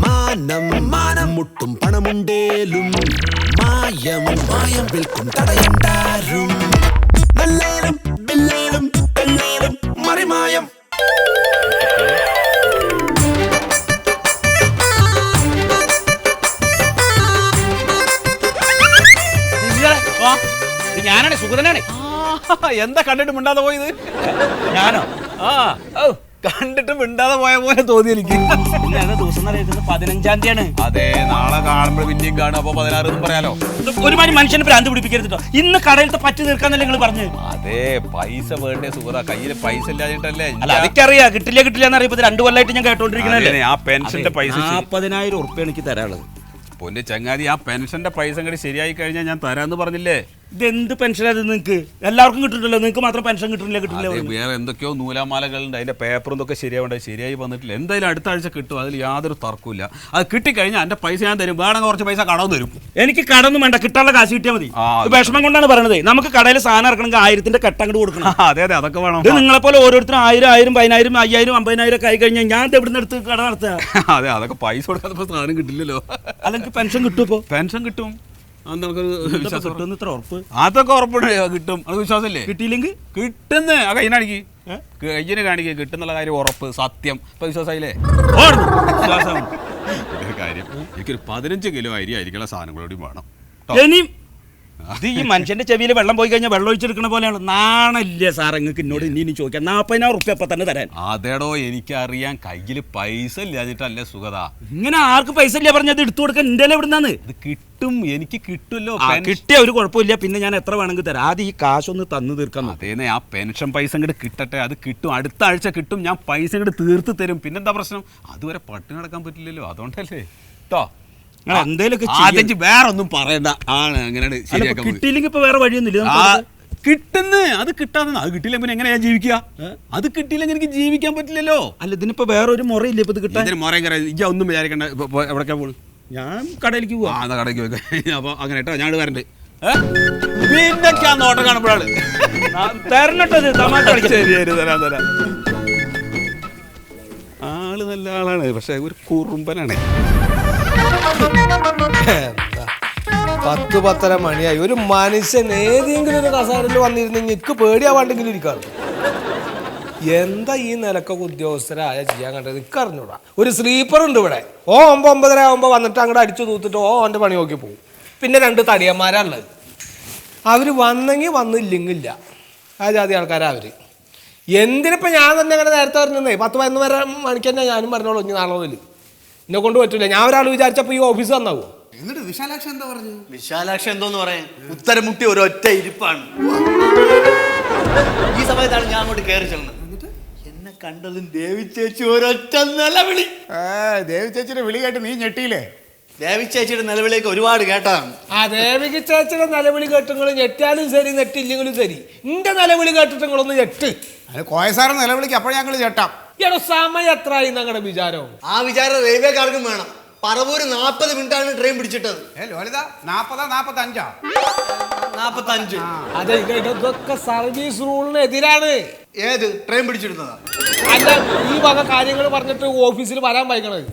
മാനം മാനം മുട്ടും പണമുണ്ടേലും മായം മായം വിൽക്കും തടയണ്ടാരും നല്ലേലും ബില്ലേലും പെണ്ണേലും മറിമായം. ഞാനാണ് സുഗതനാണ്. എന്താ കണ്ടിട്ട് മിണ്ടാതെ പോയത്? ഞാനോ? കണ്ടിട്ട് മിണ്ടാതെ പോയ പോലെ തോന്നി എനിക്ക്. ദിവസം 15-ാം തീയതിയാണ്. അതെ, നാളെ കാണുമ്പോൾ പിന്നെയും കാണും. അപ്പൊ 16 എന്ന് പറയാലോ. ഒരുമാതിരി മനുഷ്യനെ ഭ്രാന്ത് പിടിപ്പിക്കരുതോ. ഇന്ന് കടയിലത്തെ പറ്റി തീർക്കാന്നല്ലേ നിങ്ങൾ പറഞ്ഞു? അതെ, പൈസ വേണ്ടേ സുഹൃത്താ, കയ്യില് പൈസ ഇല്ലാതിട്ടല്ലേ. അല്ല, അതൊക്കെറിയാം. കിട്ടില്ല എന്ന് അറിയപ്പോ 2 കൊല്ലമായിട്ട് ഞാൻ കേട്ടോണ്ടിരിക്കണല്ലേ. ആ പെൻഷന്റെ പൈസ 40,000 ഉറുപ്പ്യ എനിക്ക് തരാനുള്ളത്. പൊന്നെ ചങ്ങാതി, ആ പെൻഷന്റെ പൈസ കൂടി ശരിയായി കഴിഞ്ഞാൽ ഞാൻ തരാന്ന് പറഞ്ഞില്ലേ. ഇതെന്ത് പെൻഷനാണ് നിങ്ങൾക്ക്? എല്ലാവർക്കും കിട്ടുന്നുണ്ടല്ലോ, നിങ്ങൾക്ക് മാത്രം പെൻഷൻ കിട്ടില്ല. വേറെ എന്തൊക്കെയോ നൂലാമാലകളുണ്ട്, അതിന്റെ പേപ്പറും ഇതൊക്കെ ശരിയാവണ്ടേ, ശരിയായി വന്നിട്ടില്ല. എന്തായാലും അടുത്ത ആഴ്ച കിട്ടും, അതിൽ യാതൊരു തർക്കമില്ല. അത് കിട്ടിക്കഴിഞ്ഞാൽ എന്റെ പൈസ ഞാൻ തരും. വേണമെങ്കിൽ കുറച്ച് പൈസ കടം തരും. എനിക്ക് കടമൊന്നും വേണ്ട, കിട്ടാനുള്ള കാശ് കിട്ടിയാൽ മതി. വിഷമം കൊണ്ടാണ് പറയണത്. നമുക്ക് കടയിൽ സാധനം ഇറക്കണമെങ്കിൽ 1000-ന്റെ കെട്ട് അങ്ങോട്ട് കൊടുക്കണം. അതെ അതെ, അതൊക്കെ വേണം. നിങ്ങളെ പോലെ ഓരോരുത്തരും 1000, 1000, 10,000, 50,000 ഒക്കെ ആയി കഴിഞ്ഞാൽ ഞാൻ എവിടുന്ന് എടുത്ത് കട നടത്തുക? അതെ, അതൊക്കെ പൈസ കൊടുക്കാതെ സാധനം കിട്ടില്ലല്ലോ. അല്ലെങ്കിൽ പെൻഷൻ കിട്ടുമോ? പെൻഷൻ കിട്ടും. അതൊക്കെ ഉറപ്പുണ്ട്, കിട്ടും. അത് വിശ്വാസമല്ലേ? കിട്ടിയില്ലെങ്കിൽ കിട്ടുന്നേ. ആ കയ്യിനാണിക്ക്, കയ്യിന് കാണിക്കുക, കിട്ടുന്നുള്ള കാര്യം ഉറപ്പ്, സത്യം. ഇപ്പൊ വിശ്വാസമായില്ലേ? കാര്യം എനിക്കൊരു 15 കിലോ അരി ആയിരിക്കുള്ള സാധനങ്ങളോടും വേണം. ഇനിയും ഇത് ഈ മനുഷ്യന്റെ ചെവിയിൽ വെള്ളം പോയി കഴിഞ്ഞാൽ വെള്ളം ഒഴിച്ചെടുക്കണ പോലെയാണ്. നാണല്ലേ സാർ നിങ്ങൾക്ക് എന്നോട് ഇനി ചോദിക്കാം? 40,000 ഉറുപ്പ്യ അപ്പൊ തന്നെ തരാൻ. അതേടോ, എനിക്കറിയാൻ കയ്യിൽ പൈസ ഇല്ലാഞ്ഞിട്ടല്ലേ സുഗത. ഇങ്ങനെ ആർക്ക് പൈസ ഇല്ല പറഞ്ഞത് എടുത്തു കൊടുക്കാൻ എന്റെ എവിടുന്നാണ്? ഇത് കിട്ടും, എനിക്ക് കിട്ടുമല്ലോ. കിട്ടിയ ഒരു കുഴപ്പമില്ല, പിന്നെ ഞാൻ എത്ര വേണമെങ്കിൽ തരാം. ആദ്യം ഈ കാശൊന്ന് തന്നു തീർക്കാം. അതേന്നെ, ആ പെൻഷൻ പൈസ ഇങ്ങോട്ട് കിട്ടട്ടെ. അത് കിട്ടും, അടുത്ത ആഴ്ച കിട്ടും. ഞാൻ പൈസ ഇങ്ങോട്ട് തീർത്ത് തരും. പിന്നെന്താ പ്രശ്നം? അതുവരെ പട്ടിണി നടക്കാൻ പറ്റില്ലല്ലോ, അതുകൊണ്ടല്ലേ കേട്ടോ. വേറെ ഒന്നും പറയണ്ട. ആണ് അങ്ങനെയാണ്. കിട്ടിയില്ലെങ്കിൽ ഇപ്പൊ വേറെ വഴിയൊന്നുമില്ല. കിട്ടുന്നേ, അത് കിട്ടാതെ അത് കിട്ടിയില്ല പിന്നെ എങ്ങനെയാ ജീവിക്കുക? അത് കിട്ടിയില്ലെങ്കിൽ എനിക്ക് ജീവിക്കാൻ പറ്റില്ലല്ലോ. അല്ല, ഇതിനിപ്പോ വേറെ ഒരു മുറയില്ല ഇപ്പൊ ഇത് കിട്ടാൻ. മുറയും കറിയാ, ഒന്നും വിചാരിക്കണ്ട. എവിടേക്കാ പോണു? ഞാൻ കടയിലേക്ക് പോവാ. കടയ്ക്ക് പോയി. അപ്പൊ അങ്ങനെ കേട്ടോ, ഞാൻ വരണ്ട്. പിന്നൊക്കെ ആ നോട്ടം കാണുമ്പോഴാണ് തരണട്ടത്. ശരി, തരാം. ആള് നല്ല ആളാണ്, പക്ഷെ ഒരു കുറുമ്പനാണ്. 10-10:30 മണിയായി. ഒരു മനുഷ്യൻ ഏതെങ്കിലും ഒരു കസാരയിൽ വന്നിരുന്നെങ്കിൽ എനിക്ക് പേടിയാവാണ്ടെങ്കിലും ഇരിക്കാറ്. എന്താ ഈ നിലക്കൊക്കെ ഉദ്യോഗസ്ഥരായ ചെയ്യാൻ കണ്ടത് എനിക്ക് അറിഞ്ഞൂടാ. ഒരു സ്ലീപ്പർ ഉണ്ട് ഇവിടെ. 9-9:30 ആകുമ്പോൾ വന്നിട്ട് അങ്ങോട്ട് അടിച്ചു തൂത്തിട്ട് ഓൻ്റെ പണി നോക്കി പോകും. പിന്നെ 2 തടിയന്മാരാണുള്ളത്. അവർ വന്നെങ്കിൽ വന്നില്ലെങ്കില്ല. ആ ജാതി ആൾക്കാരാ അവർ. എന്തിനിപ്പോൾ ഞാൻ തന്നെ അങ്ങനെ നേരത്തെ പറഞ്ഞേ 10-11 മണിക്ക് തന്നെ ഞാനും പറഞ്ഞോളൂ. ഇനി നാളെ മുതൽ എന്നെ കൊണ്ട് പറ്റില്ല. ഞാൻ ഒരാൾ വിചാരിച്ചപ്പോൾ ഈ ഓഫീസ് വന്നാവോ? എന്നിട്ട് വിശാലാക്ഷൻ എന്താ പറഞ്ഞു? വിശാലാക്ഷൻ എന്തോന്ന് പറയാൻ, ഉത്തരം മുട്ടി ഒരൊറ്റ ഇരിപ്പാണ്. ഈ സമയത്താണ് ഞാൻ അങ്ങോട്ട് കയറി ചെല്ലുന്നത്. എന്നിട്ട് എന്നെ കണ്ടതും ദേവി ചേച്ചി ഒരൊറ്റ നിലവിളി. ദേവി ചേച്ചിയുടെ വിളി കേട്ട് നീ ഞെട്ടിയില്ലേ? ദേവി ചേച്ചിയുടെ നിലവിളിയൊക്കെ ഒരുപാട് കേട്ടതാണ്. ആ ദേവിക്ക് ചേച്ചിയുടെ നിലവിളി കേട്ടുങ്ങൾ ഞെറ്റാലും ശരി, നെറ്റില്ലെങ്കിലും ശരി. എന്റെ നിലവിളി കേട്ടിട്ട് നിങ്ങളൊന്ന് ഞെട്ട്. അത് കോയസാറ് നിലവിളിക്ക് അപ്പോൾ ഞങ്ങൾ ചേട്ടാം. എടോ, സമയം എത്രയായി നിങ്ങളുടെ വിചാരം? ആ വിചാരം റെയിൽവേക്കാർക്കും വേണം. പറവൂര് 40 മിനിറ്റാണ് ട്രെയിൻ പിടിച്ചിട്ടത്. ലളിത 40-45 45. അതെ, ഇതൊക്കെ സർവീസ് റൂളിന് എതിരാണ്. ഏത് ട്രെയിൻ പിടിച്ചിരുന്നതാ? അല്ല, ഈ വക കാര്യങ്ങൾ പറഞ്ഞിട്ട് ഓഫീസിൽ വരാൻ വൈകണത്.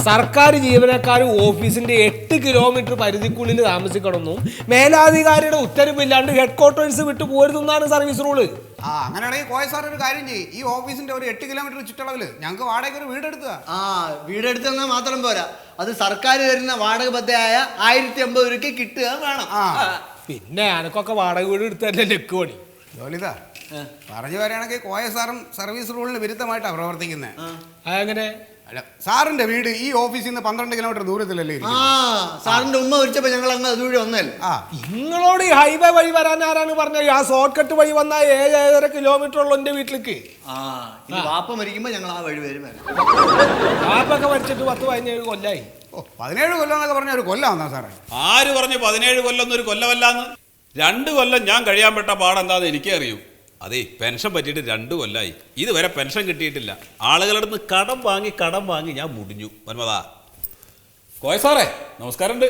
സർക്കാർ ജീവനക്കാർ ഓഫീസിന്റെ 8 കിലോമീറ്റർ പരിധിക്കുള്ളിൽ താമസിക്കണമെന്നും മേലാധികാരിയുടെ ഉത്തരവില്ലാണ്ട് ഹെഡ് ക്വാർട്ടേഴ്സ് വിട്ടു പോരുതെന്നാണ് സർവീസ് റൂള്. അങ്ങനെയാണെങ്കിൽ കോയസാർ ഒരു കാര്യം ചെയ്യും. ഈ ഓഫീസിന്റെ ഒരു 8 കിലോമീറ്റർ ചുറ്റളവില് ഞങ്ങൾക്ക് വാടകയ്ക്ക് ഒരു വീടെടുക്കുക. വീടെടുത്തെന്നാൽ മാത്രം പോരാ, അത് സർക്കാർ തരുന്ന വാടക പദ്ധതിയായ 1050 രൂപയ്ക്ക് കിട്ടുക വേണം. പിന്നെ അനക്കൊക്കെ വാടക വീട് എടുത്തല്ലേ ലെക്ക് പണി. ലളിത പറഞ്ഞു വരികയാണെങ്കിൽ കോയസാറും സർവീസ് റൂളിന് വിരുദ്ധമായിട്ടാണ് പ്രവർത്തിക്കുന്നത്. അതെങ്ങനെ? അല്ല, സാറിന്റെ വീട് ഈ ഓഫീസിൽ നിന്ന് 12 കിലോമീറ്റർ ദൂരത്തിലല്ലേ? സാറിന്റെ ഉമ്മ വിളിച്ചപ്പോ ഞങ്ങൾ അങ്ങ് അതുവഴി വന്നല്ലേ. നിങ്ങളോട് ഈ ഹൈവേ വഴി വരാൻ ആരാണ് പറഞ്ഞത്? ആ ഷോർട്ട് കട്ട് വഴി വന്നാൽ 7-7.5 കിലോമീറ്റർ ഉള്ളു എന്റെ വീട്ടിലേക്ക്. വാപ്പ മരിക്കുമ്പോ ഞങ്ങൾ ആ വഴി വരും. വാപ്പൊക്കെ മരിച്ചിട്ട് 10-17 കൊല്ലായി. 17 കൊല്ലം എന്നൊക്കെ പറഞ്ഞ ഒരു കൊല്ലം വന്നാ സാറേ? ആര് പറഞ്ഞു 17 കൊല്ലം എന്നൊരു കൊല്ലമല്ലാന്ന്? 2 കൊല്ലം ഞാൻ കഴിയാൻ പെട്ട പാടെന്താന്ന് എനിക്കേ അറിയൂ. അതെ, പെൻഷൻ പറ്റിയിട്ട് 2 കൊല്ലമായി. ഇതുവരെ പെൻഷൻ കിട്ടിയിട്ടില്ല. ആളുകളുടെ അടുത്ത് കടം വാങ്ങി ഞാൻ മുടിഞ്ഞു. മന്മതാ, കോയ സാറേ നമസ്കാരമുണ്ട്.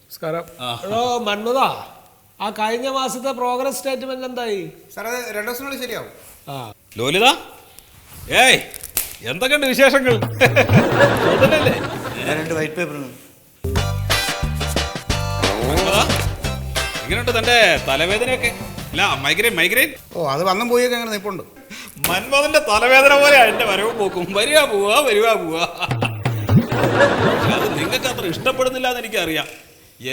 നമസ്കാരം. മന്മതാ, ആ കഴിഞ്ഞ മാസത്തെ പ്രോഗ്രസ് സ്റ്റേറ്റ്മെന്റ് എന്തായി? സാർ അത് 2 ദിവസത്തിനുള്ളിൽ ശരിയാവും. ലോലിത, എന്തൊക്കെയുണ്ട് വിശേഷങ്ങൾ? സുഖമല്ലേ? രണ്ട് വൈറ്റ് പേപ്പറാണ്. എങ്ങനെയുണ്ട് തന്റെ തലവേദനയൊക്കെ? അല്ല മൈഗ്രെയിൻ. ഓ അത് വന്നും പോയൊക്കെ അങ്ങനെ നിൽപ്പുണ്ട്. മന്മഥന്റെ തലവേദന പോലെയാ എന്റെ വരവ് പോക്കും. വരിക പോവാ. അത് നിങ്ങൾക്ക് അത്ര ഇഷ്ടപ്പെടുന്നില്ല എന്ന് എനിക്കറിയാം.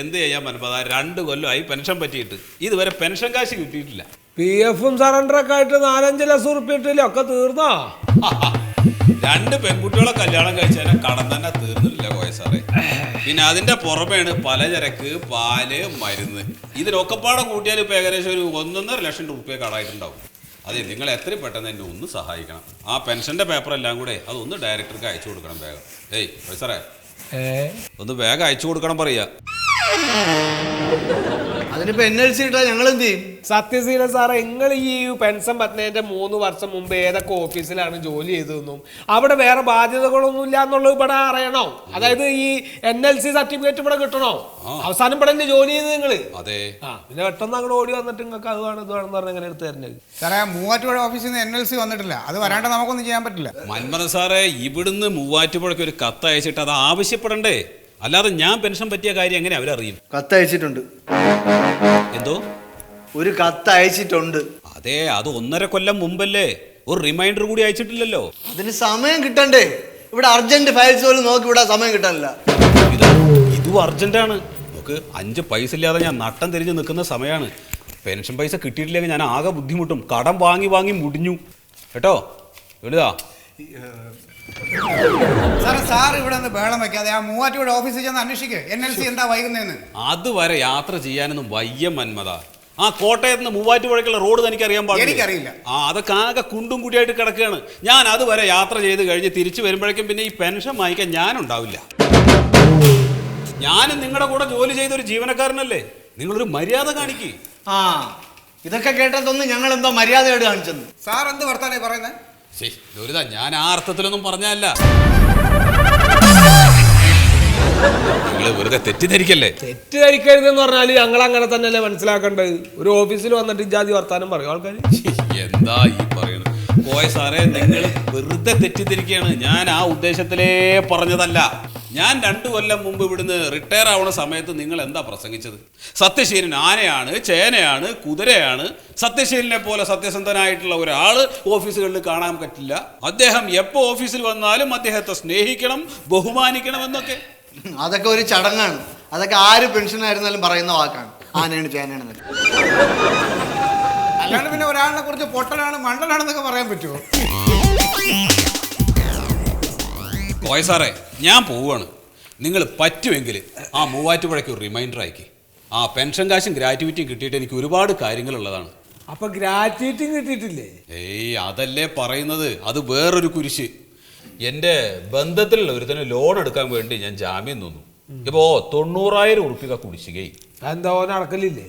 എന്ത് ചെയ്യാൻ മന്മഥ, 2 കൊല്ലമായി പെൻഷൻ പറ്റിയിട്ട് ഇതുവരെ പെൻഷൻ കാശ് കിട്ടിയിട്ടില്ല. PF സറണ്ടറൊക്കെ ആയിട്ട് 4-5 ലക്ഷം ഉറുപ്പിക ഇട്ടില്ലേ, ഒക്കെ തീർന്നോ? 2 പെൺകുട്ടികളെ കല്യാണം കഴിച്ചതിനെ കടം തന്നെ തീർന്നില്ല കോയ സാറേ. പിന്നെ അതിന്റെ പുറമെയാണ് പലചരക്ക്, പാല്, മരുന്ന്. ഇതിനൊക്കെ പാടെ കൂട്ടിയാൽ ഇപ്പൊ ഏകദേശം ഒരു 1.5 ലക്ഷം രൂപ കടായിട്ടുണ്ടാവും. അതെ, നിങ്ങൾ എത്രയും പെട്ടെന്ന് എന്നെ ഒന്ന് സഹായിക്കണം. ആ പെൻഷന്റെ പേപ്പർ എല്ലാം കൂടെ അതൊന്ന് ഡയറക്ടർക്ക് അയച്ചു കൊടുക്കണം വേഗം. ഏയ് കോയ സാറേ, ഒന്ന് വേഗം അയച്ചു കൊടുക്കണം പറയാ. അതിനിപ്പോ NLC ഇട്ടാ ഞങ്ങൾ എന്ത് ചെയ്യും? സത്യശീല സാറേ, നിങ്ങൾ ഈ പെൻഷൻ പറ്റുന്നതിന്റെ 3 വർഷം മുമ്പ് ഏതൊക്കെ ഓഫീസിലാണ് ജോലി ചെയ്തതെന്നും അവിടെ വേറെ ബാധ്യതകളൊന്നും ഇല്ല എന്നുള്ളത് ഇവിടെ അറിയണോ? അതായത് ഈ NLC സർട്ടിഫിക്കറ്റ് ഇവിടെ കിട്ടണോ? അവസാനം ഇവിടെ തന്നെ ജോലി ചെയ്ത് നിങ്ങള്. അതെ. പിന്നെ പെട്ടെന്ന് അങ്ങോട്ട് ഓടി വന്നിട്ട് നിങ്ങൾക്ക് അത് വേണം ഇത് വേണമെന്ന് പറഞ്ഞാൽ എങ്ങനെ എടുത്ത് തരുന്നത്? സാറേ, മൂവാറ്റുപുഴ ഓഫീസിൽ നിന്ന് NLC വന്നിട്ടില്ല. അത് വരാണ്ട് നമുക്കൊന്നും ചെയ്യാൻ പറ്റില്ല. മന്മഥൻ സാറേ, ഇവിടുന്ന് മൂവാറ്റുപുഴയ്ക്ക് ഒരു കത്ത് അയച്ചിട്ട് അത് ആവശ്യപ്പെടണ്ടേ? അല്ലാതെ ഞാൻ പെൻഷൻ പറ്റിയ കാര്യം എങ്ങനെ അവരറിയും? കത്ത് അയച്ചിട്ടുണ്ട്. എന്തോ ഒരു കത്ത് അയച്ചിട്ടുണ്ട്. അതെ, അത് 1.5 കൊല്ലം മുമ്പല്ലേ. ഒരു റിമൈൻഡർ കൂടി അയച്ചിട്ടില്ലല്ലോ. അതിന് സമയം കിട്ടണ്ടേ? ഇവിടെ അർജന്റ് ഫയൽസ് പോലും നോക്കി വിടാൻ സമയം കിട്ടാനില്ല. ഇതും അർജന്റാണ്. നമുക്ക് 5 പൈസ ഇല്ലാതെ ഞാൻ നട്ടം തിരിഞ്ഞ് നിൽക്കുന്ന സമയമാണ്. പെൻഷൻ പൈസ കിട്ടിയിട്ടില്ലെങ്കിൽ ഞാൻ ആകെ ബുദ്ധിമുട്ടും. കടം വാങ്ങി മുടിഞ്ഞു കേട്ടോ. എഴുതാ സാർ ഇവിടെ നിന്ന് ബഹളം വെക്കാതെ ആ മൂവാറ്റുപുഴ ഓഫീസിൽ ചെന്ന് അന്വേഷിക്കുക NLC എന്താ വൈകുന്നതെന്ന്. അതുവരെ യാത്ര ചെയ്യാനൊന്നും വയ്യ മന്മഥ. ആ കോട്ടയത്ത് നിന്ന് മൂവാറ്റുപുഴയ്ക്കുള്ള റോഡ് തനിക്കറിയാൻ പാടില്ല? എനിക്കറിയില്ല. അതൊക്കെ ആകെ കുണ്ടും കുടിയായിട്ട് കിടക്കുകയാണ്. ഞാൻ അതുവരെ യാത്ര ചെയ്ത് കഴിഞ്ഞ് തിരിച്ചു വരുമ്പോഴേക്കും പിന്നെ ഈ പെൻഷൻ വാങ്ങിക്കാൻ ഞാനുണ്ടാവില്ല. ഞാനും നിങ്ങളുടെ കൂടെ ജോലി ചെയ്തൊരു ജീവനക്കാരനല്ലേ. നിങ്ങളൊരു മര്യാദ കാണിക്ക്. ഇതൊക്കെ കേട്ടതൊന്നും ഞങ്ങൾ എന്തോ മര്യാദയോട് കാണിച്ചെന്ന്. സാർ എന്ത് വർത്താനേ പറയുന്നത്? ലളിത, ഞാൻ ആ അർത്ഥത്തിലൊന്നും പറഞ്ഞല്ല. നിങ്ങൾ വെറുതെ തെറ്റിദ്ധരിക്കല്ലേ. തെറ്റിദ്ധരിക്കരുതെന്ന് പറഞ്ഞാല് ഞങ്ങൾ അങ്ങനെ തന്നെയല്ലേ മനസ്സിലാക്കേണ്ടത്. ഒരു ഓഫീസിൽ വന്നിട്ട് ഇജാതി വർത്താനം പറയും ആൾക്കാർ. എന്താ ഈ പറയുന്നത് കോയ സാറേ? നിങ്ങൾ വെറുതെ തെറ്റിദ്ധരിക്കുകയാണ്. ഞാൻ ആ ഉദ്ദേശത്തിലേ പറഞ്ഞതല്ല. ഞാൻ 2 കൊല്ലം മുമ്പ് ഇവിടുന്ന് റിട്ടയർ ആവുന്ന സമയത്ത് നിങ്ങൾ എന്താ പ്രസംഗിച്ചത്? സത്യശീലൻ ആനയാണ്, ചേനയാണ്, കുതിരയാണ്. സത്യശീലനെ പോലെ സത്യസന്ധനായിട്ടുള്ള ഒരാൾ ഓഫീസുകളിൽ കാണാൻ പറ്റില്ല. അദ്ദേഹം എപ്പോൾ ഓഫീസിൽ വന്നാലും അദ്ദേഹത്തെ സ്നേഹിക്കണം, ബഹുമാനിക്കണം എന്നൊക്കെ. അതൊക്കെ ഒരു ചടങ്ങാണ്. അതൊക്കെ ആര് പെൻഷനായിരുന്നാലും പറയുന്ന വാക്കാണ്. ആനയാണ്, ചേനയാണ്. അല്ലാണ്ട് പിന്നെ ഒരാളിനെ കുറിച്ച് പൊട്ടനാണ് മണ്ടനാണെന്നൊക്കെ പറയാൻ പറ്റുമോ? കോയ സാറേ, ഞാൻ പോവുകയാണ്. നിങ്ങൾ പറ്റുമെങ്കിൽ ആ മൂവാറ്റുപുഴയ്ക്ക് ഒരു റിമൈൻഡർ അയക്കി. ആ പെൻഷൻ കാശും ഗ്രാറ്റുവിറ്റിയും കിട്ടിയിട്ട് എനിക്ക് ഒരുപാട് കാര്യങ്ങളുള്ളതാണ്. അപ്പൊ ഗ്രാറ്റുവിറ്റി കിട്ടിയിട്ടില്ലേ? ഏയ്, അതല്ലേ പറയുന്നത്. അത് വേറൊരു കുരിശ്. എൻ്റെ ബന്ധത്തിലുള്ള ഒരുത്തന് ലോൺ എടുക്കാൻ വേണ്ടി ഞാൻ ജാമ്യം നിന്നു. ഇപ്പോ 90,000 ഉറുപ്പിക കുടിശ്ശികയായി. എന്താ ഓൻ അടക്കലില്ലേ?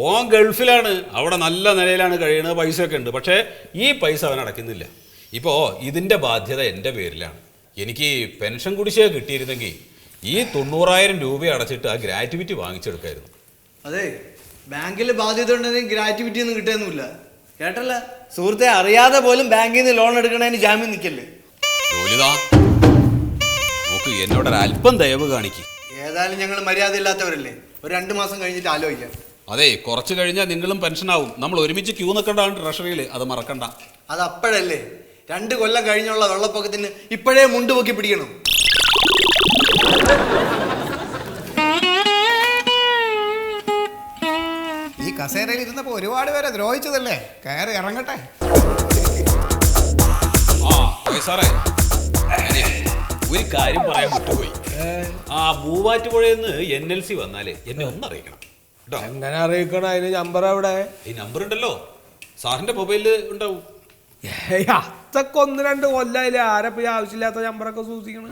ഓൻ ഗൾഫിലാണ്. അവിടെ നല്ല നിലയിലാണ് കഴിയുന്നത്. പൈസയൊക്കെ ഉണ്ട്. പക്ഷേ ഈ പൈസ അവൻ അടയ്ക്കുന്നില്ല. ഇപ്പോൾ ഇതിൻ്റെ ബാധ്യത എൻ്റെ പേരിലാണ്. എനിക്ക് പെൻഷൻ കുടിശ്ശിക കിട്ടിയിരുന്നെങ്കിൽ ഈ 90,000 രൂപ അടച്ചിട്ട് ആ ഗ്രാറ്റുവിറ്റി വാങ്ങിച്ചെടുക്കായിരുന്നു. അതെ, ബാങ്കിൽ ബാധ്യത ഉണ്ടെങ്കിൽ ഗ്രാറ്റുവിറ്റി ഒന്നും കിട്ടുന്നില്ല. കേട്ടല്ല സുഹൃത്തെ, അറിയാതെ പോലും ബാങ്കിൽ നിന്ന് ലോൺ എടുക്കണതിന് ജാമ്യം നിൽക്കല്ലേ. ജോലിതാ നോക്ക്, എന്നോടൊരല്പം ദയവ് കാണിക്കും. ഏതായാലും ഞങ്ങൾ മര്യാദ ഇല്ലാത്തവരല്ലേ. ഒരു 2 മാസം കഴിഞ്ഞിട്ട് ആലോചിക്കാം. അതെ, കുറച്ച് കഴിഞ്ഞാൽ നിങ്ങളും പെൻഷനാവും. നമ്മൾ ഒരുമിച്ച് ക്യൂ നിൽക്കേണ്ടതാണ് ട്രഷറിയിൽ. അത് മറക്കണ്ട. അത് അപ്പോഴല്ലേ. 2 കൊല്ലം കഴിഞ്ഞുള്ള വെള്ളപ്പൊക്കത്തിന് ഇപ്പോഴേ മുണ്ടുപൊക്കി പിടിക്കണം. ഈ കസേരയിൽ ഇരുന്നപ്പോ ഒരുപാട് പേരെ ദ്രോഹിച്ചതല്ലേ. കയറി ഇറങ്ങട്ടെ. സാറേ, ഒരു കാര്യം പറയാൻ വിട്ടുപോയി. ആ മൂവാറ്റുപുഴയിൽ നിന്ന് NLC വന്നാലേ എന്നെ ഒന്ന് അറിയിക്കണം കേട്ടോ. എങ്ങനെ അറിയിക്കണം? അതിന് നമ്പർ എവിടെ? ഈ നമ്പർ ഉണ്ടല്ലോ, സാറിന്റെ മൊബൈലിൽ ഉണ്ടാവും. അതൊക്കെ 1-2 കൊല്ലായില്ലേ. ആരപ്പോ ഈ ആവശ്യമില്ലാത്ത നമ്പറൊക്കെ സൂക്ഷിക്കണം.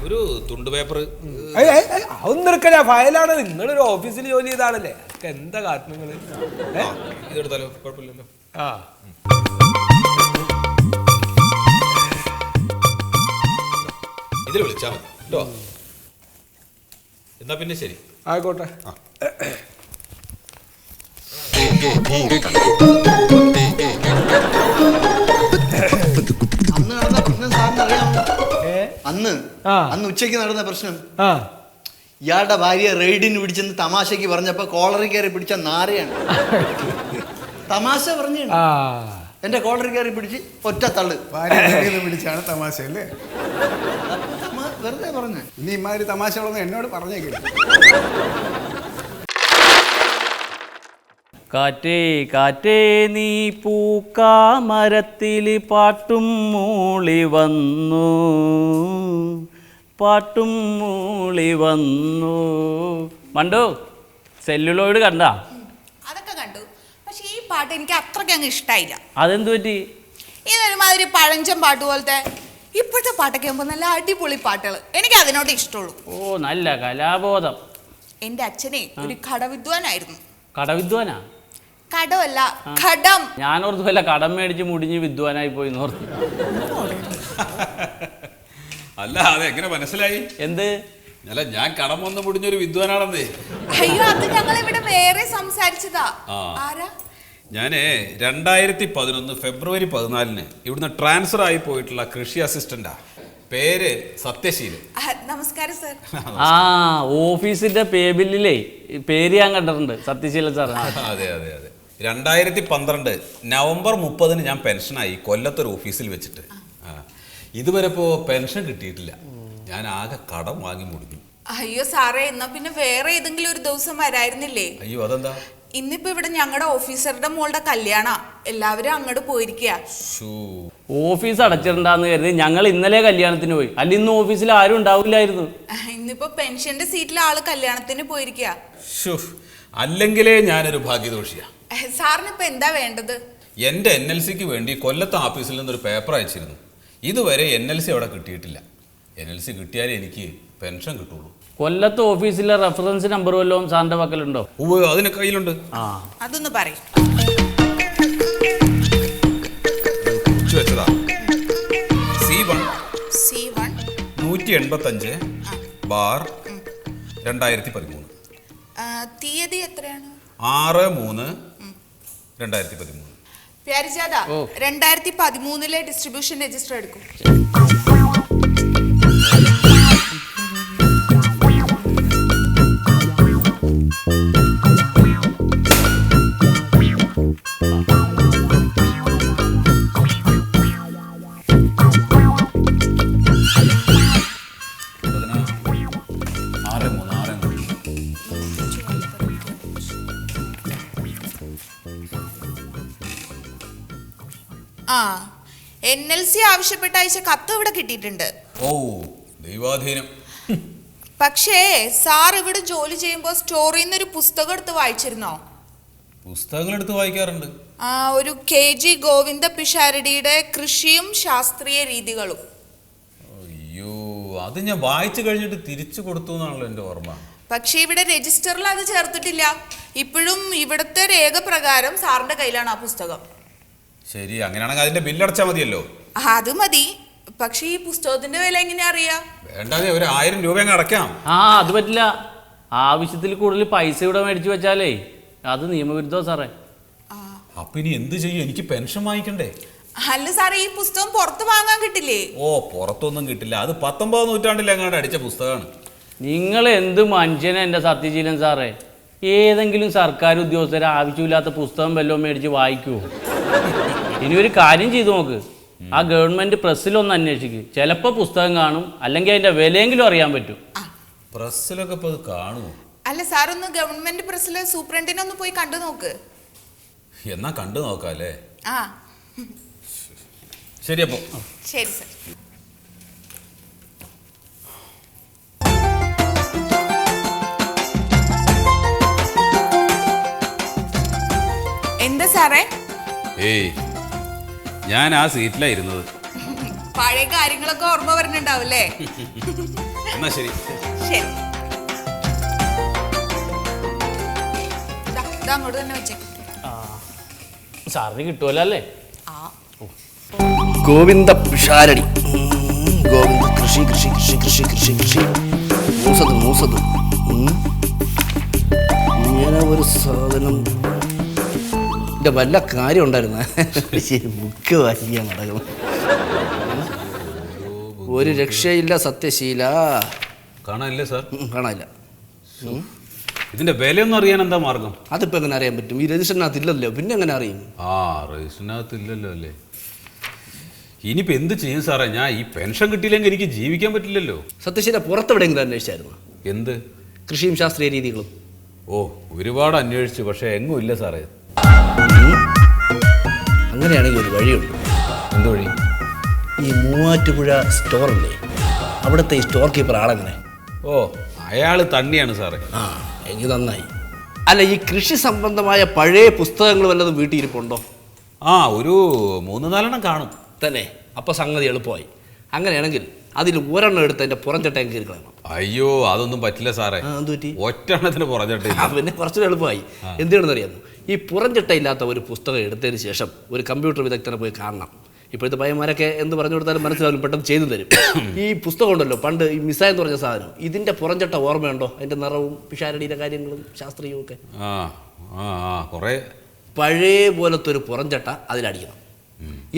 ഒരു തുണ്ട് പേപ്പർ അതൊന്നും എടുക്കല, ഫയലാണ്. നിങ്ങളൊരു ഓഫീസിൽ ജോലി ചെയ്താണല്ലേ. അതൊക്കെ എന്താ കാട്ടു നിങ്ങള്? ഇതെടുത്താലോ? കുഴപ്പമില്ലല്ലോ. ഇതിൽ വിളിച്ചാൽ മതി കേട്ടോ. എന്നാ പിന്നെ ശരി, ആയിക്കോട്ടെ. അന്ന് ഉച്ചയ്ക്ക് നടന്ന പ്രശ്നം. ആ ഇയാളുടെ ഭാര്യ റെയ്ഡിന് പിടിച്ചെന്ന് തമാശക്ക് പറഞ്ഞപ്പോ കോളറിൽ കയറി പിടിച്ച നാരയാണ്. തമാശ പറഞ്ഞു. ആ എന്റെ കോളറിൽ കയറി പിടിച്ച് ഒറ്റ തള്ളു. ഭാര്യ പിടിച്ചാണ് തമാശ അല്ലേ? വെറുതെ പറഞ്ഞ. ഇനി ഇമാതിരി തമാശകളൊന്നും എന്നോട് പറഞ്ഞേക്കില്ല. കാറ്റേ കാറ്റേ നീ പൂക്കാമരത്തിൽ പാട്ടും മൂളി വന്നു, പാട്ടും മൂളി വന്നു. മണ്ടു സെല്ലുലോയിഡ് കണ്ടാ? അതൊക്കെ കണ്ടു. പക്ഷെ ഈ പാട്ട് എനിക്ക് അത്രയ്ക്ക് അങ്ങ് ഇഷ്ടായില്ല. അതെന്തു പറ്റി? ഇതൊരുമാതിരി പഴഞ്ചൻ പാട്ട് പോലത്തെ. ഇപ്പോഴത്തെ പാട്ടൊക്കെ ആകുമ്പോൾ നല്ല അടിപൊളി പാട്ടുകൾ. എനിക്ക് അതിനോട് ഇഷ്ടമുള്ളൂ. ഓ നല്ല കലാബോധം. എന്റെ അച്ഛനെ ഒരു കടവിദ്വാനായിരുന്നു. കടവിദ്വാനാ? കടമല്ല, ഘടം. ഞാനോർത്ത് വല്ല കടം മേടിച്ച് മുടിഞ്ഞ് വിദ്വാനായി പോയി ഓർത്ത്. അല്ല അതെങ്ങനെ മനസ്സിലായി? എന്ത്? അല്ല ഞാൻ കടം വന്ന് മുടിഞ്ഞൊരു വിദ്വാനാണെന്നേ. അയ്യോ അത് ഞങ്ങൾ ഇവിടെ വേറെ സംസാരിച്ചതാ. ആരാ? ഞാന് 2011 ഫെബ്രുവരി 14 ഇവിടുന്ന് ട്രാൻസ്ഫർ ആയി പോയിട്ടുള്ള കൃഷി അസിസ്റ്റന്റാ. പേര് സത്യശീലൻ. നമസ്കാരം സർ. ആ ഓഫീസിന്റെ പേ ബില്ലിലേ പേര് ഞാൻ കണ്ടിട്ടുണ്ട്, സത്യശീലൻ സാർ. അതെ അതെ അതെ. 2012 നവംബർ 30 ഞാൻ പെൻഷനായി കൊല്ലത്തൊരു ഓഫീസിൽ വെച്ചിട്ട്. ഇതുവരെ ഇപ്പോൾ പെൻഷൻ കിട്ടിയിട്ടില്ല. ഞാൻ ആകെ കടം വാങ്ങി മുടിഞ്ഞു. അയ്യോ സാറേ, എന്നാ പിന്നെ വേറെ ഏതെങ്കിലും ഒരു ദിവസം വരായിരുന്നില്ലേ? അയ്യോ അതെന്താ? ഇന്നിപ്പോ ഇവിടെ ഞങ്ങളുടെ ഓഫീസറുടെ മോളുടെ കല്യാണ, എല്ലാവരും അങ്ങോട്ട് പോയിരിക്കുക. ഓഫീസ് അടച്ചിട്ടുണ്ടാന്ന് കരുതി ഞങ്ങൾ ഇന്നലെ കല്യാണത്തിന് പോയി. അല്ല ഇന്ന് ഓഫീസിൽ ആരും ഉണ്ടാവില്ലായിരുന്നു. ഇന്നിപ്പോ പെൻഷന്റെ സീറ്റിലെ ആള് കല്യാണത്തിന് പോയിരിക്കുക. അല്ലെങ്കിലേ ഞാനൊരു ഭാഗ്യദോഷിയാ. സാറിന് ഇപ്പൊ എന്താ വേണ്ടത്? എന്റെ NLCക്ക് വേണ്ടി കൊല്ലത്തെ ഓഫീസിൽ നിന്നൊരു പേപ്പർ അയച്ചിരുന്നു. ഇതുവരെ NLC അവിടെ കിട്ടിയിട്ടില്ല. NLC കിട്ടിയാലേ എനിക്ക് പെൻഷൻ കിട്ടുള്ളൂ. കൊല്ലത്തെ ഓഫീസിലെ റെഫറൻസ് നമ്പർ വല്ലതും സാറിന്റെ പക്കലുണ്ടോ? അതിന് കയ്യിലുണ്ട്. അതൊന്ന് പറയും. വെച്ചതാ C1 185/2013. തീയതി എത്രയാണ്? 6/3/2013. പ്യാരിജാദ 2013 ഡിസ്ട്രിബ്യൂഷൻ രജിസ്റ്റർ എടുക്കും. NLC ആവശ്യപ്പെട്ട അയച്ച കത്ത് ഇവിടെ കിട്ടിയിട്ടുണ്ട്. ഓ ദൈവാധീനം. പക്ഷേ സാർ ഇവിടെ ജോലി ചെയ്യുമ്പോൾ സ്റ്റോറിൽ നിന്ന് ഒരു പുസ്തകം എടുത്ത് വായിച്ചിരുന്നോ? പുസ്തകങ്ങൾ എടുത്ത് വായിക്കാറുണ്ട്. ഒരു KG ഗോവിന്ദ പിഷാരടിയുടെ കൃഷിയും ശാസ്ത്രീയ രീതികളും. അയ്യോ അത് ഞാൻ വായിച്ചു കഴിഞ്ഞിട്ട് തിരിച്ചു കൊടുത്തു എന്നാണല്ലോ എൻ്റെ ഓർമ്മ. പക്ഷേ ഇവിടെ രജിസ്റ്ററിൽ അത് ചേർത്തിട്ടില്ല. ഇപ്പോഴും ഇവിടുത്തെ രേഖ പ്രകാരം സാറിന്റെ കയ്യിലാണ് ആ പുസ്തകം. ശരി, അങ്ങനെയാണെങ്കിൽ അതിന്റെ ബില്ലടച്ചാൽ മതിയല്ലോ. അത് മതി. പക്ഷേ ഈ പുസ്തകത്തിന്റെ വില എങ്ങനെയാ അറിയാ? വേണ്ടാതെ ഒരു 1000 രൂപ അടയ്ക്കാം. അത് പറ്റില്ല. ആവശ്യത്തിൽ കൂടുതൽ പൈസ ഇവിടെ മേടിച്ചു വെച്ചാലേ അത് നിയമവിരുദ്ധോ സാറേ. അപ്പൊ ഇനി എന്ത് ചെയ്യും? എനിക്ക് പെൻഷൻ വാങ്ങിക്കണ്ടേ? അല്ല സാറേ, ഈ പുസ്തകം പുറത്ത് വാങ്ങാൻ കിട്ടില്ലേ? ഓ പുറത്തൊന്നും കിട്ടില്ല. അത് 19ാം നൂറ്റാണ്ടിൽ അങ്ങോട്ട് അടിച്ച പുസ്തകമാണ്. നിങ്ങൾ എന്ത് മനുഷ്യനെ എൻ്റെ സത്യശീലൻ സാറേ. ഏതെങ്കിലും സർക്കാർ ഉദ്യോഗസ്ഥരെ ആവശ്യമില്ലാത്ത പുസ്തകം വല്ലതും മേടിച്ച് വായിക്കുമോ? ഇനി ഒരു കാര്യം ചെയ്തു നോക്ക്. ആ ഗവൺമെന്റ് പ്രസ്സിലൊന്ന് അന്വേഷിക്ക്. ചിലപ്പോൾ പുസ്തകം കാണും, അല്ലെങ്കിൽ അതിന്റെ വിലയെങ്കിലും അറിയാൻ പറ്റും. പ്രസ്സിലൊക്കെ ഇപ്പൊ അത് കാണുമോ? അല്ല സാർ, ഒന്ന് ഗവൺമെന്റ് പ്രസ്സിലെ സൂപ്രണ്ടിനെ ഒന്ന് പോയി കണ്ടു നോക്ക്. എന്നാ കണ്ടു നോക്കാല്ലേ? ശരി അപ്പോ. ശരി സർ. എന്താ സാറേ? ഏയ് ഞാൻ ആ സീറ്റിലായിരുന്നത്. പഴയ കാര്യങ്ങളൊക്കെ ഓർമ്മ വരുന്നുണ്ടാവില്ലേ? എന്നാ ശരി. ശരി, അങ്ങോട്ട് തന്നെ വെച്ചേ. സാറിന് കിട്ടുമല്ലോ അല്ലേ? ഗോവിന്ദ പിഷാരടി. ഗോവിന്ദ കൃഷി കൃഷി കൃഷി കൃഷി കൃഷി കൃഷി മൂസത് മൂസത്. ഇങ്ങനെ ഒരു സാധനം വല്ല കാര്യം ഉണ്ടായിരുന്ന ശരി ബുക്ക് വായിക്കാൻ നടക്കണം. ഒരു രക്ഷയില്ല സത്യശീല. കാണാനില്ലേ സാർ? കാണാനില്ല. ഇതിന്റെ വിലയൊന്നും അറിയാൻ എന്താ മാർഗം? അതിപ്പോ എങ്ങനെ അറിയാൻ പറ്റും? ഈ രജിസ്റ്ററിനകത്ത് ഇല്ലല്ലോ, പിന്നെ എങ്ങനെ അറിയും? രജിസ്റ്ററിനകത്ത് ഇല്ലല്ലോ അല്ലേ. ഇനിയിപ്പോ എന്ത് ചെയ്യും സാറേ? ഞാൻ ഈ പെൻഷൻ കിട്ടിയില്ലെങ്കിൽ എനിക്ക് ജീവിക്കാൻ പറ്റില്ലല്ലോ. സത്യശീല പുറത്തെവിടെയെങ്കിലും അന്വേഷിച്ചായിരുന്നു? എന്ത്? കൃഷിയും ശാസ്ത്രീയ രീതികളും. ഒരുപാട് അന്വേഷിച്ചു, പക്ഷെ എങ്ങും ഇല്ല സാറേ. അങ്ങനെയാണെങ്കിൽ ഒരു വഴിയുണ്ട്. എന്ത് വഴി? ഈ മൂവാറ്റുപുഴ സ്റ്റോറില്ലേ, അവിടുത്തെ ഈ സ്റ്റോർ കീപ്പർ ആളെങ്ങനെ? അയാള് തന്നെയാണ് സാറേ. എങ്കിൽ നന്നായി. അല്ല, ഈ കൃഷി സംബന്ധമായ പഴയ പുസ്തകങ്ങൾ വല്ലതും വീട്ടിലിരിപ്പുണ്ടോ? ഒരു 3-4 കാണും. തന്നെ? അപ്പൊ സംഗതി എളുപ്പമായി. അങ്ങനെയാണെങ്കിൽ അതിൽ ഒരെണ്ണം എടുത്ത് അതിന്റെ പുറംചട്ടയും കീറി കളയണം. അയ്യോ, അതൊന്നും പറ്റില്ല സാറേ. ഒറ്റെണ്ണത്തിന് പുറംചട്ട. പിന്നെ കുറച്ചുകൂടെ എളുപ്പമായി. എന്തിനാണെന്ന് അറിയാമോ? ഈ പുറംചട്ട ഇല്ലാത്ത ഒരു പുസ്തകം എടുത്തതിന് ശേഷം ഒരു കമ്പ്യൂട്ടർ വിദഗ്ധനെ പോയി കാണണം. ഇപ്പോഴത്തെ പയ്യന്മാരൊക്കെ എന്ത് പറഞ്ഞു കൊടുത്താലും മനസ്സിലാവും, പെട്ടെന്ന് ചെയ്തു തരും. ഈ പുസ്തകം ഉണ്ടല്ലോ, പണ്ട് ഈ മിസൈൽ പറഞ്ഞ സാധനം, ഇതിന്റെ പുറംചട്ട ഓർമ്മയുണ്ടോ? അതിന്റെ നിറവും പിഷാരടിയുടെ കാര്യങ്ങളും ശാസ്ത്രീയവും ഒക്കെ. പഴയ പോലത്തെ ഒരു പുറംചട്ട അതിലടിക്കണം.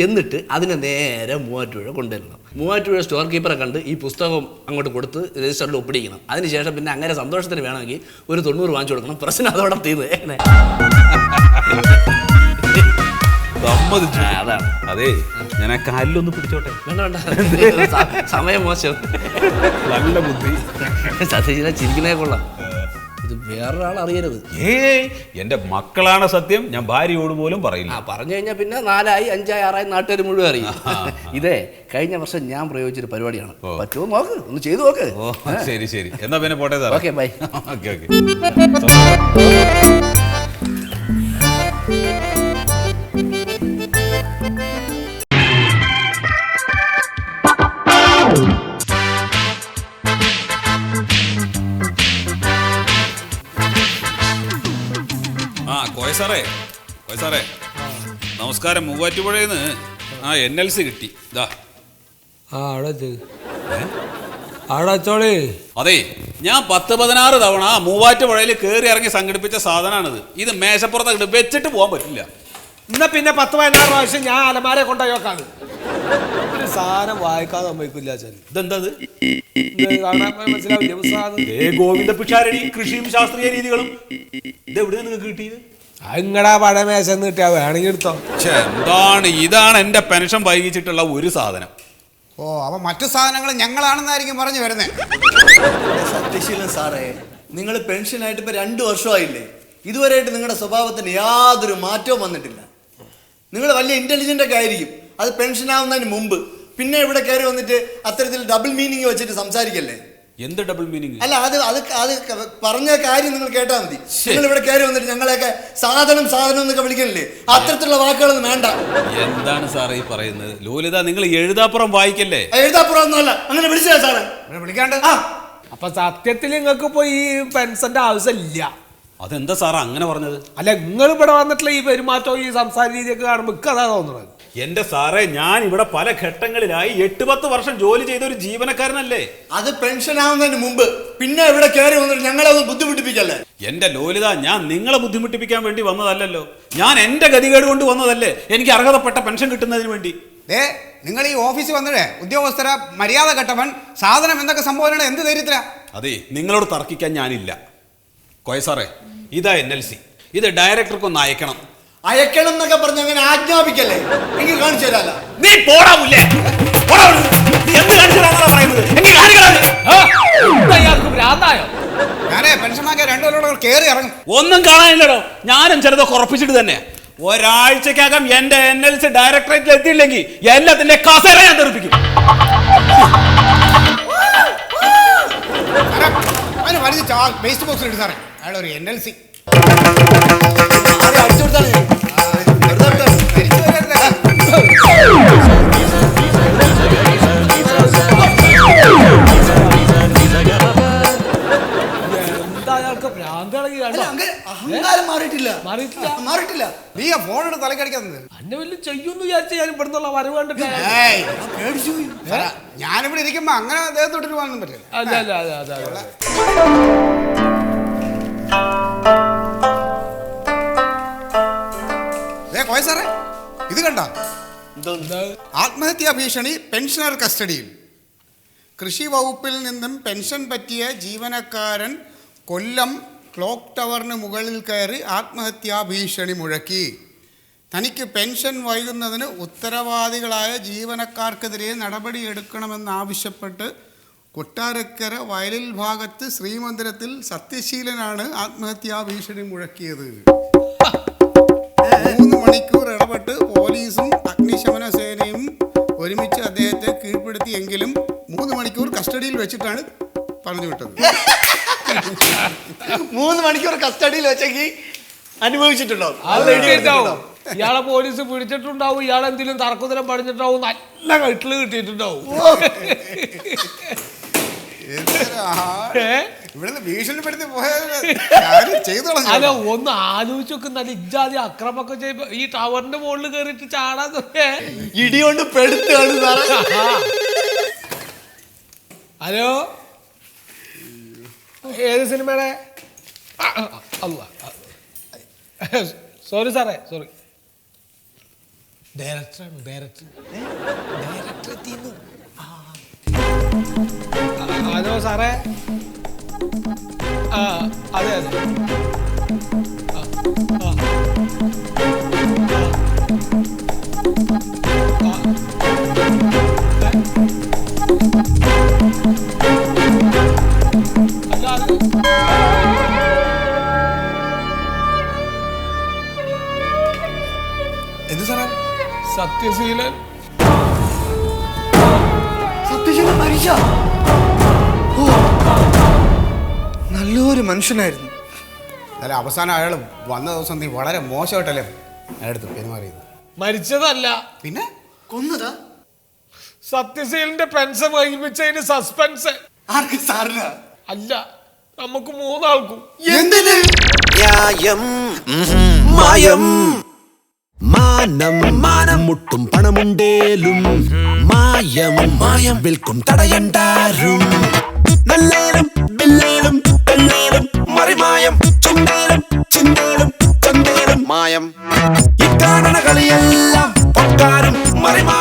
എന്നിട്ട് അതിനെ നേരെ മൂവാറ്റുപുഴ കൊണ്ടുവരണം. മൂവാറ്റുപുഴ സ്റ്റോർ കീപ്പറെ കണ്ട് ഈ പുസ്തകം അങ്ങോട്ട് കൊടുത്ത് രജിസ്റ്ററിൽ ഒപ്പിടിക്കണം. അതിനുശേഷം പിന്നെ അങ്ങനെ സന്തോഷത്തിന് വേണമെങ്കിൽ ഒരു 90 വാങ്ങിച്ചു കൊടുക്കണം. പ്രശ്നം അതോടെ തീർന്ന്. അതാണ്. അതെ, ഞാൻ ആ കാലിലൊന്ന് പിടിച്ചോട്ടെ. വേണ്ട വേണ്ട, സമയം മോശം. നല്ല ബുദ്ധി. സത്യശീല ചിരിക്കുന്നേ കൊള്ളാം. ഇത് വേറൊരാൾ അറിയരുത്. എന്റെ മക്കളാണ് സത്യം. ഞാൻ ഭാര്യയോട് പോലും പറയില്ല. പറഞ്ഞു കഴിഞ്ഞാൽ പിന്നെ 4 ആയി 5 ആയി 6 ആയി നാട്ടുകാർ മുഴുവൻ അറിയും. ഇതേ കഴിഞ്ഞ വർഷം ഞാൻ പ്രയോഗിച്ചൊരു പരിപാടിയാണ്. പറ്റുമോ നോക്ക്, ഒന്ന് ചെയ്തു നോക്ക്. ശരി ശരി, എന്നാ പിന്നെ പോട്ടെ sir. Okay bye. Okay okay. Koya സാറേ നമസ്കാരം. മൂവാറ്റുപുഴയിൽ NLC കിട്ടി. അതെ, ഞാൻ 10-16 തവണ മൂവാറ്റുപുഴയിൽ കയറി ഇറങ്ങി സംഘടിപ്പിച്ച സാധനമാണിത്. ഇത് മേശപ്പുറത്ത് വെച്ചിട്ട് പോകാൻ പറ്റില്ല. എന്നാ പിന്നെ 10-16 പ്രാവശ്യം ഞാൻ അലമാരെ കൊണ്ടുപോയോക്കാണ്. ഒരു സാധനം വായിക്കാൻ സമ്മതിക്കില്ല. ഇതെന്താ? മനസ്സിലാവില്ല. ഗോവിന്ദ പിഷാരടി കൃഷിയും ശാസ്ത്രീയ രീതികളും. ഇതെവിടെയാ നിങ്ങൾക്ക് കിട്ടിയത്? ഇങ്ങടാ പഴമേശന്ന് കിട്ടിയാ വേണമെങ്കിൽ എടുത്തോ. ഇതാണ് എന്റെ പെൻഷൻ വൈകിച്ചിട്ടുള്ള ഒരു സാധനം. അപ്പൊ മറ്റു സാധനങ്ങൾ ഞങ്ങളാണെന്നായിരിക്കും പറഞ്ഞു വരുന്നത്. സത്യശീലൻ സാറേ, നിങ്ങൾ പെൻഷനായിട്ട് ഇപ്പൊ 2 വർഷമായില്ലേ? ഇതുവരെയായിട്ട് നിങ്ങളുടെ സ്വഭാവത്തിന് യാതൊരു മാറ്റവും വന്നിട്ടില്ല. നിങ്ങൾ വലിയ ഇന്റലിജന്റ് ഒക്കെ ആയിരിക്കും, അത് പെൻഷൻ ആവുന്നതിന് മുമ്പ്. പിന്നെ ഇവിടെ കയറി വന്നിട്ട് അത്തരത്തിൽ ഡബിൾ മീനിങ് വെച്ചിട്ട് സംസാരിക്കല്ലേ. എന്ത് ഡബിൾ മീനിങ്? അല്ല, അത് പറഞ്ഞ കാര്യം നിങ്ങൾ കേട്ടാൽ മതി. നിങ്ങൾ ഇവിടെ കയറി വന്നിട്ട് ഞങ്ങളെയൊക്കെ സാധനം എന്നൊക്കെ വിളിക്കണില്ലേ? അത്തരത്തിലുള്ള വാക്കുകളൊന്നും വേണ്ട. എന്താണ് സാറേ ഈ പറയുന്നത്? ലോലിത, നിങ്ങൾ എഴുതാപ്പുറം വായിക്കല്ലേ? എഴുതാപ്പുറം ഒന്നുമല്ല, അങ്ങനെ വിളിച്ചാ സാറേ വിളിക്കാണ്ട്. അപ്പൊ സത്യത്തിൽ നിങ്ങൾക്ക് ഇപ്പൊ ഈ പെൻഷന്റെ ആവശ്യമില്ല. അതെന്താ സാറേ അങ്ങനെ പറഞ്ഞത്? അല്ല, നിങ്ങൾ ഇവിടെ വന്നിട്ടുള്ള ഈ പെരുമാറ്റവും ഈ സംസാര രീതിയൊക്കെ കാണുമ്പോൾ അതാ തോന്നുന്നത്. എന്റെ സാറേ, ഞാൻ ഇവിടെ പല ഘട്ടങ്ങളിലായി 8-10 വർഷം ജോലി ചെയ്ത ഒരു ജീവനക്കാരനല്ലേ. അത് പെൻഷൻ ആവുന്നതിന് മുമ്പ്. പിന്നെ ഇവിടെ കയറി വന്നിട്ട് ഞങ്ങളെ ഒന്ന് ബുദ്ധിമുട്ടിപ്പിക്കല്ലേ. എന്റെ ലോലിത, ഞാൻ നിങ്ങളെ ബുദ്ധിമുട്ടിപ്പിക്കാൻ വേണ്ടി വന്നതല്ലല്ലോ. ഞാൻ എന്റെ ഗതികേട് കൊണ്ട് വന്നതല്ലേ, എനിക്ക് അർഹതപ്പെട്ട പെൻഷൻ കിട്ടുന്നതിന് വേണ്ടി. നിങ്ങൾ ഈ ഓഫീസിൽ വന്നിടേ ഉദ്യോഗസ്ഥരെ മര്യാദ കെട്ടവൻ സാധനം എന്തൊക്കെ സംഭവമാണ്? എന്ത് ധൈര്യത്തിലാ? അതെ, നിങ്ങളോട് തർക്കിക്കാൻ ഞാനില്ല. കോയ സാറേ, ഇതാ NLC. ഇത് ഡയറക്ടർക്കൊന്ന് അയക്കണം. അയക്കണം എന്നൊക്കെ പറഞ്ഞ് അങ്ങനെ ആജ്ഞാപിക്കല്ലേ. എനിക്ക് കാണിച്ചു തരാല്ല. നീ പോടാവില്ലേ? ഞാനേ പെൻഷൻ വാങ്ങിയ 2 കൊല്ലം കയറി ഇറങ്ങും. ഒന്നും കാണാനില്ലടോ. ഞാനും ചിലതൊക്കെ ഉറപ്പിച്ചിട്ട് തന്നെ. ഒരാഴ്ചക്കകം എന്റെ NLC ഡയറക്ടറേറ്റിൽ എത്തിയില്ലെങ്കിൽ എല്ലാത്തിന്റെ കസേര ഞാൻ തെറിപ്പിക്കും. അവന് വലിയ വേസ്റ്റ് ബോക്സിൽ ഇട്ട് സാറേ. അയാൾ ഒരു NLC അടിച്ചു കൊടുത്താൽ അഹങ്കാരം മാറിയിട്ടില്ല. നീ ആ ഫോൺ എടുത്ത് തലക്കടിക്കുന്നത് അന്നെ വല്ല ചെയ്യുമെന്ന് വിചാരിച്ച ഞാൻ ഇവിടുന്നുള്ള വരവ് കണ്ടിട്ട് ഞാനിവിടെ ഇരിക്കുമ്പോ അങ്ങനെ അദ്ദേഹത്തോട്ട് പോകാനൊന്നും പറ്റില്ല. കോയ സാറേ, ഇത് കണ്ട ആത്മഹത്യാ ഭീഷണി പെൻഷനർ കസ്റ്റഡിയിൽ. കൃഷി വകുപ്പിൽ നിന്നും പെൻഷൻ പറ്റിയ ജീവനക്കാരൻ കൊല്ലം ക്ലോക്ക് ടവറിന് മുകളിൽ കയറി ആത്മഹത്യാ ഭീഷണി മുഴക്കി. തനിക്ക് പെൻഷൻ വൈകുന്നതിന് ഉത്തരവാദികളായ ജീവനക്കാർക്കെതിരെ നടപടിയെടുക്കണമെന്നാവശ്യപ്പെട്ട് കൊട്ടാരക്കര വയലിൽ ഭാഗത്ത് ശ്രീമന്ദിരത്തിൽ സത്യശീലനാണ് ആത്മഹത്യാ ഭീഷണി മുഴക്കിയത്. 3 മണിക്കൂർ ഇടപെട്ട് പോലീസും അഗ്നിശമന സേനയും ഒരുമിച്ച് അദ്ദേഹത്തെ കീഴ്പ്പെടുത്തിയെങ്കിലും 3 മണിക്കൂർ കസ്റ്റഡിയിൽ വെച്ചിട്ടാണ് പറഞ്ഞു വിട്ടത്. 3 മണിക്കൂർ കസ്റ്റഡിയിൽ വെച്ചെങ്കിൽ അനുഭവിച്ചിട്ടുണ്ടോ? ഇയാളെ പോലീസ് പിടിച്ചിട്ടുണ്ടാവും, ഇയാളെന്തെങ്കിലും തർക്കുത്തരം പഠിച്ചിട്ടുണ്ടാവും, നല്ല കട്ടില് കിട്ടിയിട്ടുണ്ടാവും. ഇവിടുന്ന് ഭീഷണിപ്പെടുത്തി പോയത് അല്ല, ഒന്ന് ആലോചിച്ച് നോക്കുന്ന ഇജാതി അക്രമൊക്കെ ചെയ്യുമ്പോ ഈ ടവറിന്റെ മുകളിൽ കയറിയിട്ട് ചാടാൻ ഇടികൊണ്ട് പെടുത്താണ് സാറേ. ഹലോ, ഏത് സിനിമയുടെ? അല്ല, സോറി സാറേ, സോറി. ഡയറക്ടറാണ്, ഡയറക്ടർ എത്തിയിരുന്നു. ഹലോ സാറേ. ആ, അതെ അതെ. എന്ത് സാറേ? സത്യശീലൻ മരിച്ച നല്ലൊരു മനുഷ്യനായിരുന്നു. അല്ല, അവസാനം അയാൾ വന്ന ദിവസം നീ വളരെ മോശമായിട്ടല്ലേ അയാളടുത്ത് പെരുമാറിയത്? മരിച്ചതല്ല, പിന്നെ കൊന്നതാ. സത്യശീലന്റെ പെൻഷൻ വൈകിപ്പിച്ചതിന് സസ്പെൻസ്. ആർക്ക്? സാറിനാ? അല്ല, നമുക്ക് 3 ആൾക്കും. എന്തിന്? ന്യായം മായം മാനം മാനം മുട്ടും പണമുണ്ടേലും മായം മായം വിൽക്കും തടയണ്ടാരും. നല്ലേലും ബില്ലേലും കള്ളേലും മറിമായം ചുണ്ടേലും ചിന്തേലും ചന്തേലും മായം. ഇക്കാണ കളിയെല്ലാം പൊക്കാരും മറിമായം.